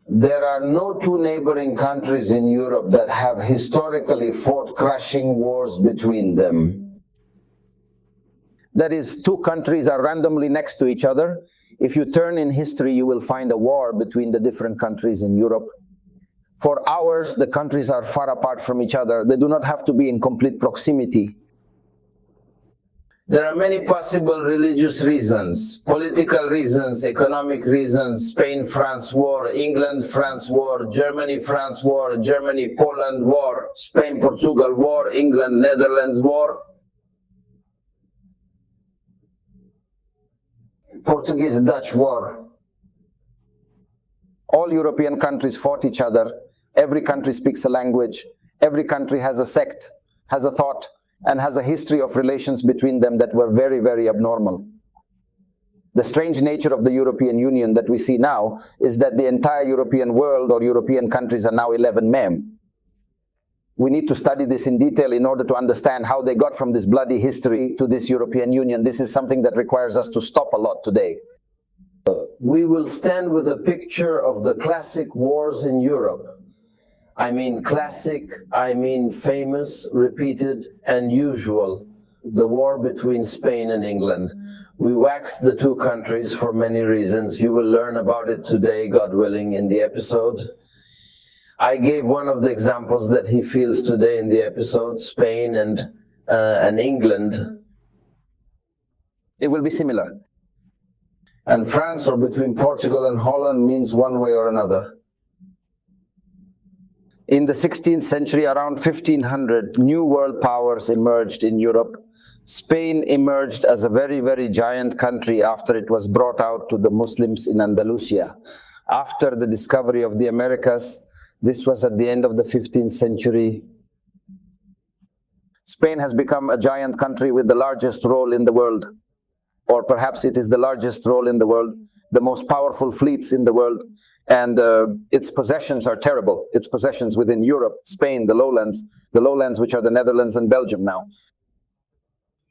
There are no two neighboring countries in Europe that have historically fought crushing wars between them. That is, two countries are randomly next to each other. If you turn in history, you will find a war between the different countries in Europe. For hours, the countries are far apart from each other. They do not have to be in complete proximity. There are many possible religious reasons, political reasons, economic reasons: Spain-France war, England-France war, Germany-France war, Germany-Poland war, Spain-Portugal war, England-Netherlands war, Portuguese-Dutch war. All European countries fought each other. Every country speaks a language. Every country has a sect, has a thought, and has a history of relations between them that were very, very abnormal. The strange nature of the European Union that we see now is that the entire European world or European countries are now 11 mem. We need to study this in detail in order to understand how they got from this bloody history to this European Union. This is something that requires us to stop a lot today. We will stand with a picture of the classic wars in Europe. I mean classic, I mean famous, repeated, and usual. The war between Spain and England. We waxed the two countries for many reasons. You will learn about it today, God willing, in the episode. I gave one of the examples that he feels today in the episode, Spain and England. It will be similar. And France, or between Portugal and Holland, means one way or another. In the 16th century, around 1500, new world powers emerged in Europe. Spain emerged as a very, very giant country after it was brought out to the Muslims in Andalusia. After the discovery of the Americas, this was at the end of the 15th century. Spain has become a giant country with the largest role in the world, or perhaps it is the largest role in the world, the most powerful fleets in the world, and its possessions are terrible. Its possessions within Europe, Spain, the lowlands which are the Netherlands and Belgium now.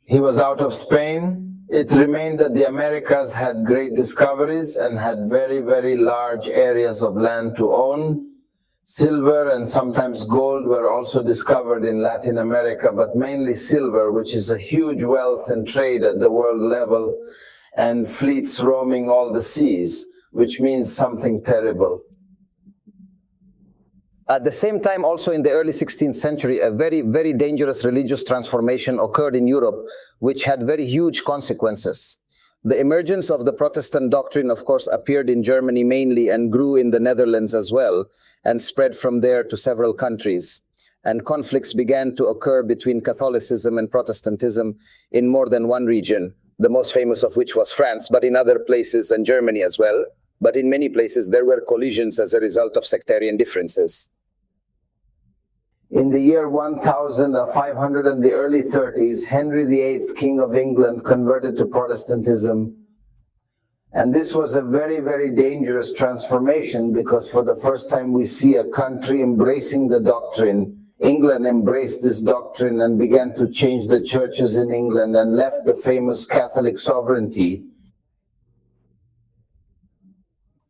He was out of Spain. It remained that the Americas had great discoveries and had very, very large areas of land to own. Silver and sometimes gold were also discovered in Latin America, but mainly silver, which is a huge wealth and trade at the world level, and fleets roaming all the seas, which means something terrible. At the same time, also in the early 16th century, a very, very dangerous religious transformation occurred in Europe, which had very huge consequences. The emergence of the Protestant doctrine, of course, appeared in Germany mainly and grew in the Netherlands as well, and spread from there to several countries. And conflicts began to occur between Catholicism and Protestantism in more than one region, the most famous of which was France, but in other places, and Germany as well. But in many places there were collisions as a result of sectarian differences. In the year 1500 and the early 30s, Henry VIII, King of England, converted to Protestantism. And this was a very, very dangerous transformation, because for the first time we see a country embracing the doctrine. England embraced this doctrine and began to change the churches in England and left the famous Catholic sovereignty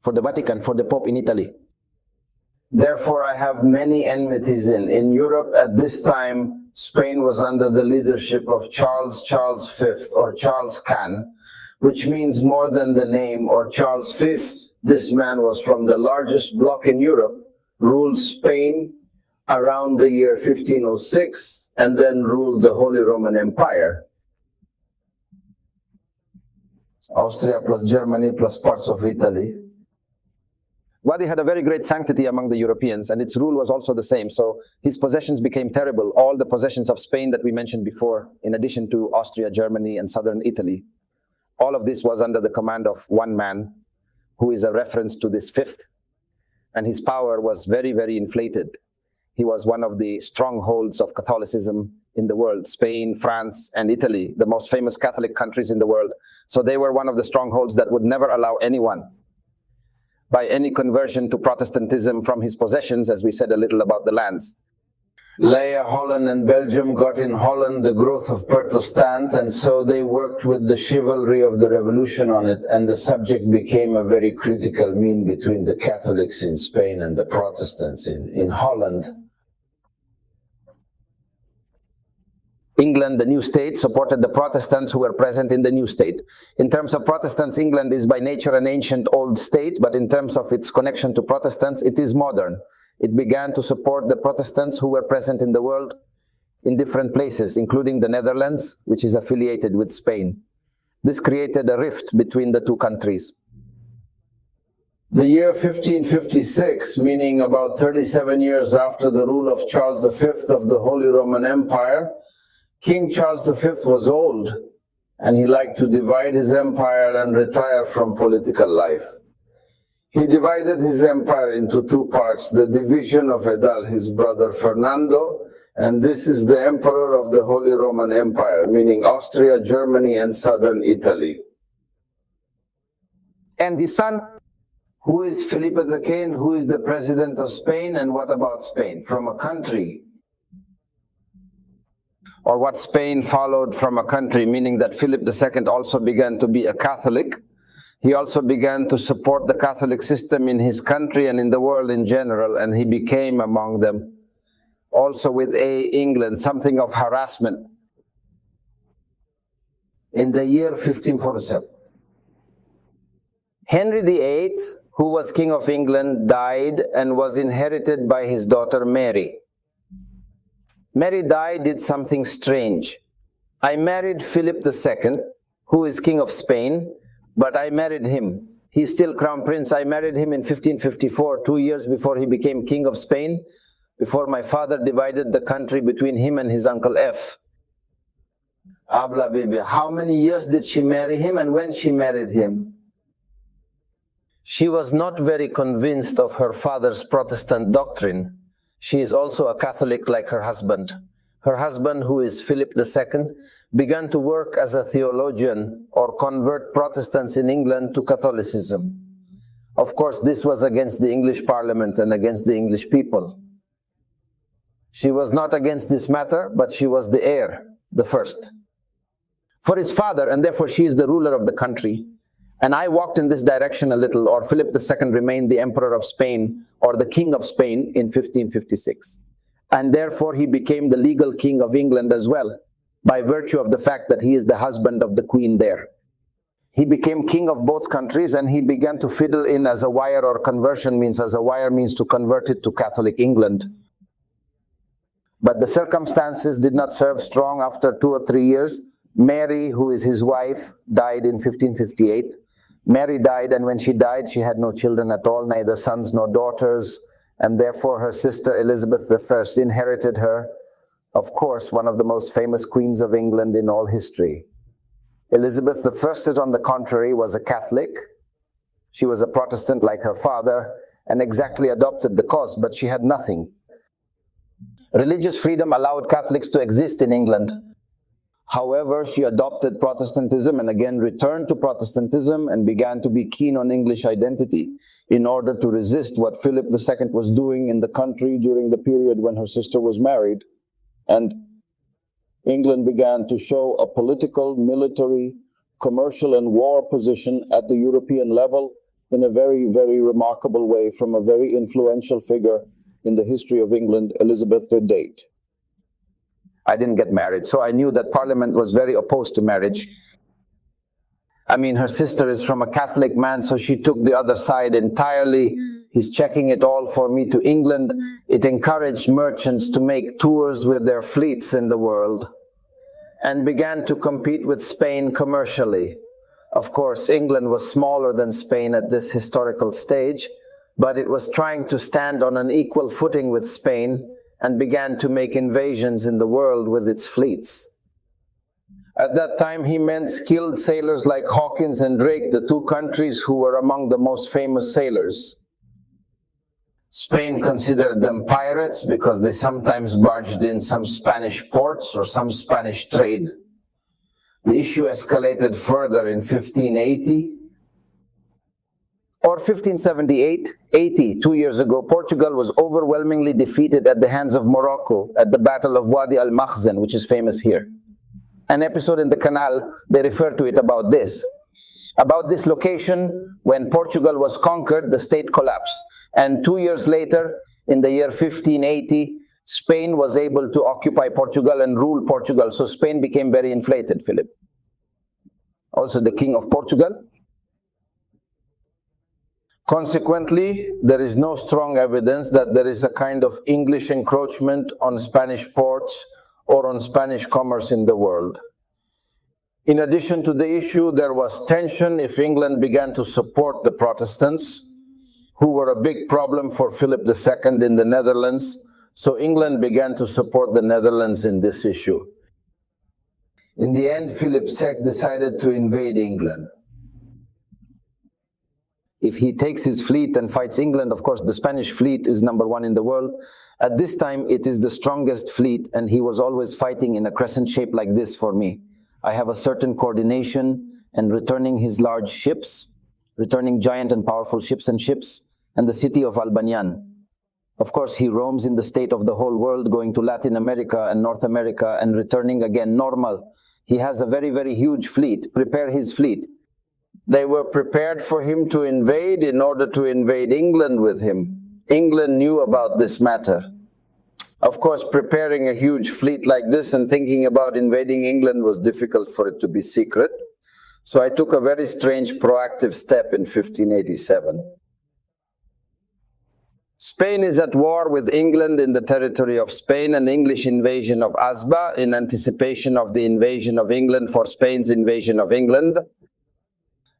for the Vatican, for the Pope in Italy. Therefore, I have many enmities in Europe. At this time, Spain was under the leadership of Charles V, or Charles Can, which means more than the name, or Charles V. This man was from the largest bloc in Europe, ruled Spain around the year 1506, and then ruled the Holy Roman Empire. Austria plus Germany plus parts of Italy. Wadi had a very great sanctity among the Europeans, and its rule was also the same. So his possessions became terrible. All the possessions of Spain that we mentioned before, in addition to Austria, Germany, and southern Italy, all of this was under the command of one man, who is a reference to this fifth. And his power was very, very inflated. He was one of the strongholds of Catholicism in the world. Spain, France, and Italy, the most famous Catholic countries in the world. So they were one of the strongholds that would never allow anyone by any conversion to Protestantism from his possessions, as we said a little about the lands. Leia, Holland and Belgium got in Holland the growth of Protestant, and so they worked with the chivalry of the revolution on it, and the subject became a very critical mean between the Catholics in Spain and the Protestants in Holland. England, the new state, supported the Protestants who were present in the new state. In terms of Protestants, England is by nature an ancient old state, but in terms of its connection to Protestants, it is modern. It began to support the Protestants who were present in the world in different places, including the Netherlands, which is affiliated with Spain. This created a rift between the two countries. The year 1556, meaning about 37 years after the rule of Charles V of the Holy Roman Empire, King Charles V was old, and he liked to divide his empire and retire from political life. He divided his empire into two parts, the division of Edal, his brother Fernando, and this is the emperor of the Holy Roman Empire, meaning Austria, Germany, and southern Italy. And his son, who is Felipe II, who is the president of Spain, and what about Spain? From a country, or what Spain followed from a country, meaning that Philip II also began to be a Catholic. He also began to support the Catholic system in his country and in the world in general, and he became among them. Also with England, something of harassment. In the year 1547, Henry VIII, who was King of England, died and was inherited by his daughter Mary. Mary died, did something strange. I married Philip II, who is King of Spain, but I married him. He's still Crown Prince. I married him in 1554, 2 years before he became King of Spain, before my father divided the country between him and his Uncle F. Habla baby. How many years did she marry him, and when she married him? She was not very convinced of her father's Protestant doctrine. She is also a Catholic like her husband. Her husband, who is Philip II, began to work as a theologian or convert Protestants in England to Catholicism. Of course, this was against the English Parliament and against the English people. She was not against this matter, but she was the heir, the first. For his father, and therefore she is the ruler of the country, and I walked in this direction a little, or Philip II remained the Emperor of Spain, or the King of Spain in 1556. And therefore he became the legal King of England as well, by virtue of the fact that he is the husband of the Queen there. He became king of both countries, and he began to fiddle in as a wire, or conversion means, as a wire means to convert it to Catholic England. But the circumstances did not serve strong. After 2 or 3 years, Mary, who is his wife, died in 1558. Mary died, and when she died, she had no children at all, neither sons nor daughters, and therefore her sister Elizabeth I inherited her, of course, one of the most famous queens of England in all history. Elizabeth I, on the contrary, was a Catholic. She was a Protestant like her father, and exactly adopted the cause, but she had nothing. Religious freedom allowed Catholics to exist in England. However, she adopted Protestantism and again returned to Protestantism and began to be keen on English identity in order to resist what Philip II was doing in the country during the period when her sister was married. And England began to show a political, military, commercial and war position at the European level in a very, very remarkable way from a very influential figure in the history of England, Elizabeth to date. I didn't get married, so I knew that Parliament was very opposed to marriage. I mean, her sister is from a Catholic man, so she took the other side entirely. He's checking it all for me to England. It encouraged merchants to make tours with their fleets in the world and began to compete with Spain commercially. Of course, England was smaller than Spain at this historical stage, but it was trying to stand on an equal footing with Spain and began to make invasions in the world with its fleets. At that time, he meant skilled sailors like Hawkins and Drake, the two countries who were among the most famous sailors. Spain considered them pirates because they sometimes barged in some Spanish ports or some Spanish trade. The issue escalated further in 1580, Or 1578, 80, 2 years ago, Portugal was overwhelmingly defeated at the hands of Morocco at the Battle of Wadi al-Makhzen, which is famous here. An episode in the Canal, they refer to it about this. About this location, when Portugal was conquered, the state collapsed. And 2 years later, in the year 1580, Spain was able to occupy Portugal and rule Portugal. So Spain became very inflated, Philip. Also the King of Portugal. Consequently, there is no strong evidence that there is a kind of English encroachment on Spanish ports or on Spanish commerce in the world. In addition to the issue, there was tension if England began to support the Protestants, who were a big problem for Philip II in the Netherlands. So England began to support the Netherlands in this issue. In the end, Philip II decided to invade England. If he takes his fleet and fights England, of course, the Spanish fleet is #1 in the world. At this time, it is the strongest fleet, and he was always fighting in a crescent shape like this for me. I have a certain coordination and returning his large ships, returning giant and powerful ships, and the city of Albanian. Of course, he roams in the state of the whole world, going to Latin America and North America and returning again normal. He has a very, very huge fleet. Prepare his fleet. They were prepared for him to invade in order to invade England with him. England knew about this matter. Of course, preparing a huge fleet like this and thinking about invading England was difficult for it to be secret. So I took a very strange proactive step in 1587. Spain is at war with England in the territory of Spain, an English invasion of Asba in anticipation of the invasion of England for Spain's invasion of England.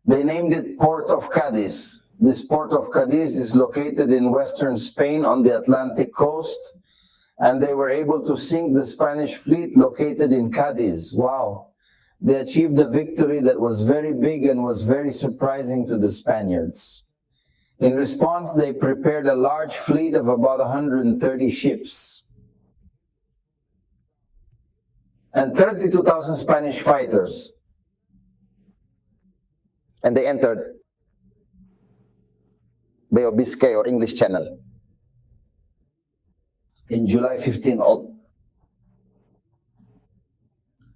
They named it Port of Cadiz. This Port of Cadiz is located in western Spain on the Atlantic coast, and they were able to sink the Spanish fleet located in Cadiz. Wow! They achieved a victory that was very big and was very surprising to the Spaniards. In response, they prepared a large fleet of about 130 ships and 32,000 Spanish fighters. And they entered Bay of Biscay or English Channel in July 15.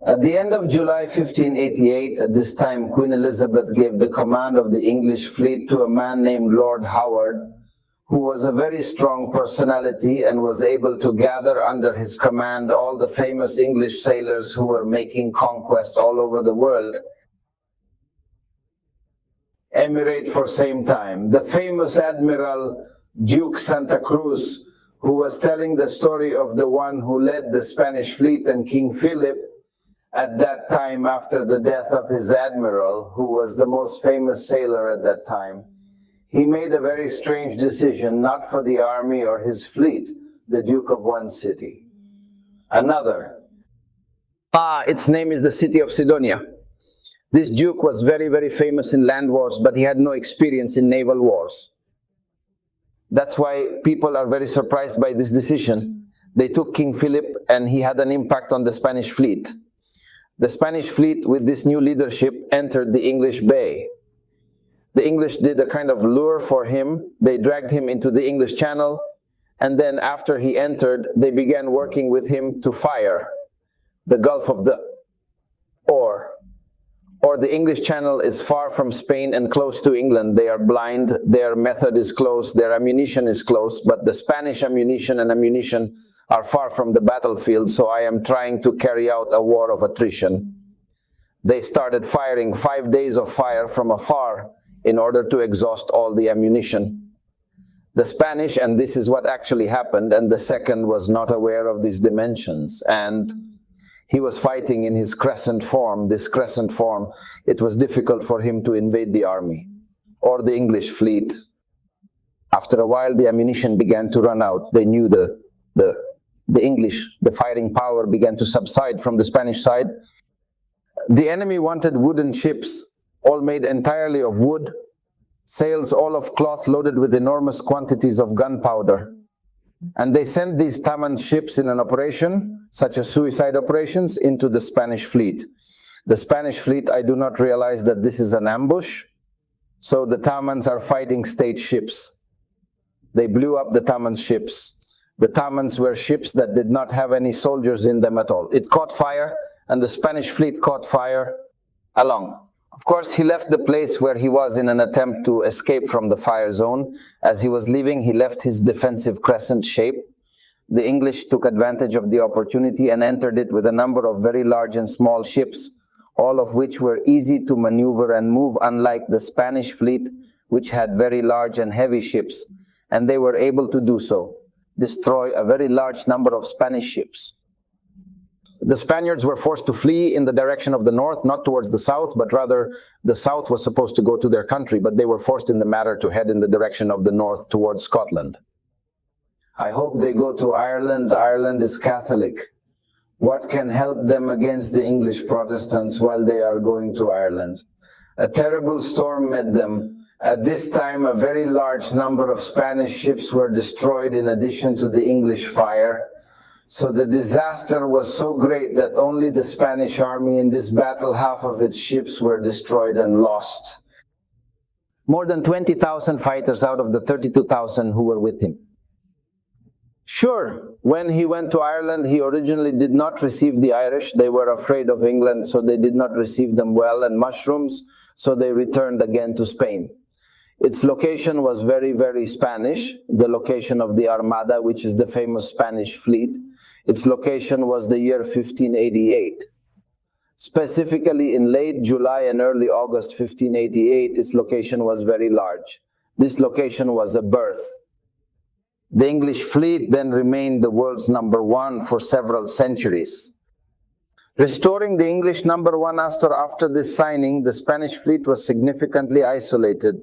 At the end of July 1588, at this time, Queen Elizabeth gave the command of the English fleet to a man named Lord Howard, who was a very strong personality and was able to gather under his command all the famous English sailors who were making conquests all over the world. Emirate for same time. The famous Admiral Duke Santa Cruz, who was telling the story of the one who led the Spanish fleet and King Philip at that time after the death of his admiral, who was the most famous sailor at that time. He made a very strange decision, not for the army or his fleet, the Duke of one city. Another. Its name is the city of Sidonia. This Duke was very, very famous in land wars, but he had no experience in naval wars. That's why people are very surprised by this decision. They took King Philip and he had an impact on the Spanish fleet. The Spanish fleet, with this new leadership, entered the English Bay. The English did a kind of lure for him. They dragged him into the English Channel, and then after he entered, they began working with him to fire the Gulf of the or the English Channel is far from Spain and close to England. They are blind, their method is close, their ammunition is close, but the Spanish ammunition are far from the battlefield, so I am trying to carry out a war of attrition. They started firing 5 days of fire from afar in order to exhaust all the ammunition. The Spanish, and this is what actually happened, and the second was not aware of these dimensions, and he was fighting in his crescent form, this crescent form. It was difficult for him to invade the army or the English fleet. After a while, the ammunition began to run out. They knew the firing power began to subside from the Spanish side. The enemy wanted wooden ships, all made entirely of wood, sails all of cloth loaded with enormous quantities of gunpowder. And they sent these Taman ships in an operation, such as suicide operations, into the Spanish fleet. The Spanish fleet, I do not realize that this is an ambush. So the Tamans are fighting state ships. They blew up the Tamans ships. The Tamans were ships that did not have any soldiers in them at all. It caught fire, and the Spanish fleet caught fire along. Of course, he left the place where he was in an attempt to escape from the fire zone. As he was leaving, he left his defensive crescent shape. The English took advantage of the opportunity and entered it with a number of very large and small ships, all of which were easy to maneuver and move, unlike the Spanish fleet, which had very large and heavy ships, and they were able to do so, destroy a very large number of Spanish ships. The Spaniards were forced to flee in the direction of the north, not towards the south, but rather the south was supposed to go to their country, but they were forced in the matter to head in the direction of the north towards Scotland. I hope they go to Ireland. Ireland is Catholic. What can help them against the English Protestants while they are going to Ireland? A terrible storm met them. At this time, a very large number of Spanish ships were destroyed in addition to the English fire. So the disaster was so great that only the Spanish army in this battle, half of its ships were destroyed and lost. More than 20,000 fighters out of the 32,000 who were with him. Sure, when he went to Ireland, he originally did not receive the Irish. They were afraid of England, so they did not receive them well, and mushrooms, so they returned again to Spain. Its location was very, very Spanish, the location of the Armada, which is the famous Spanish fleet. Its location was the year 1588. Specifically in late July and early August 1588, its location was very large. This location was a berth. The English fleet then remained the world's number one for several centuries. Restoring the English number one after this signing, the Spanish fleet was significantly isolated.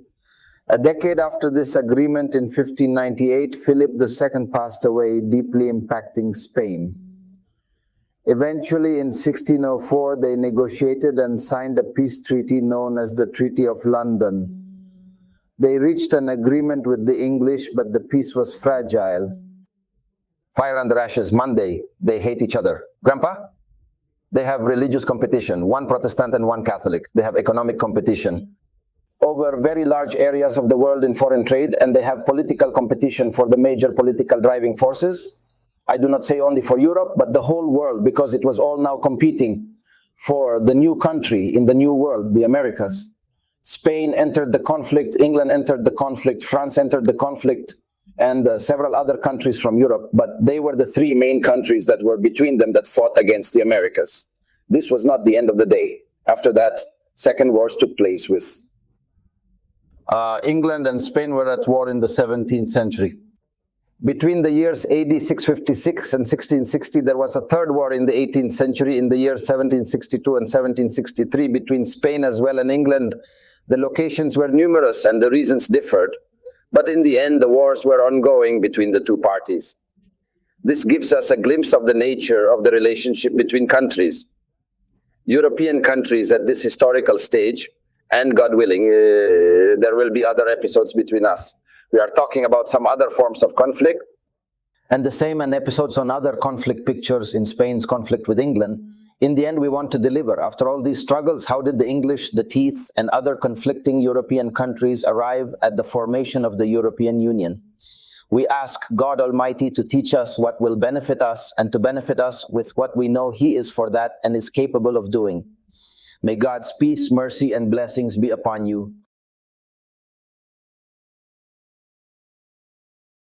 A decade after this agreement in 1598, Philip II passed away, deeply impacting Spain. Eventually, in 1604, they negotiated and signed a peace treaty known as the Treaty of London. They reached an agreement with the English, but the peace was fragile. Fire under ashes, Monday, they hate each other. Grandpa? They have religious competition, one Protestant and one Catholic. They have economic competition over very large areas of the world in foreign trade, and they have political competition for the major political driving forces. I do not say only for Europe, but the whole world, because it was all now competing for the new country in the new world, the Americas. Spain entered the conflict, England entered the conflict, France entered the conflict, and several other countries from Europe, but they were the three main countries that were between them that fought against the Americas. This was not the end of the day. After that, second wars took place with England and Spain were at war in the 17th century. Between the years AD 656 and 1660, there was a third war in the 18th century in the years 1762 and 1763 between Spain as well and England. The locations were numerous and the reasons differed, but in the end the wars were ongoing between the two parties. This gives us a glimpse of the nature of the relationship between countries. European countries at this historical stage, and God willing, there will be other episodes between us. We are talking about some other forms of conflict. And the same and episodes on other conflict pictures in Spain's conflict with England. In the end, we want to deliver. After all these struggles, how did the English, the Teeth, and other conflicting European countries arrive at the formation of the European Union? We ask God Almighty to teach us what will benefit us and to benefit us with what we know He is for that and is capable of doing. May God's peace, mercy, and blessings be upon you.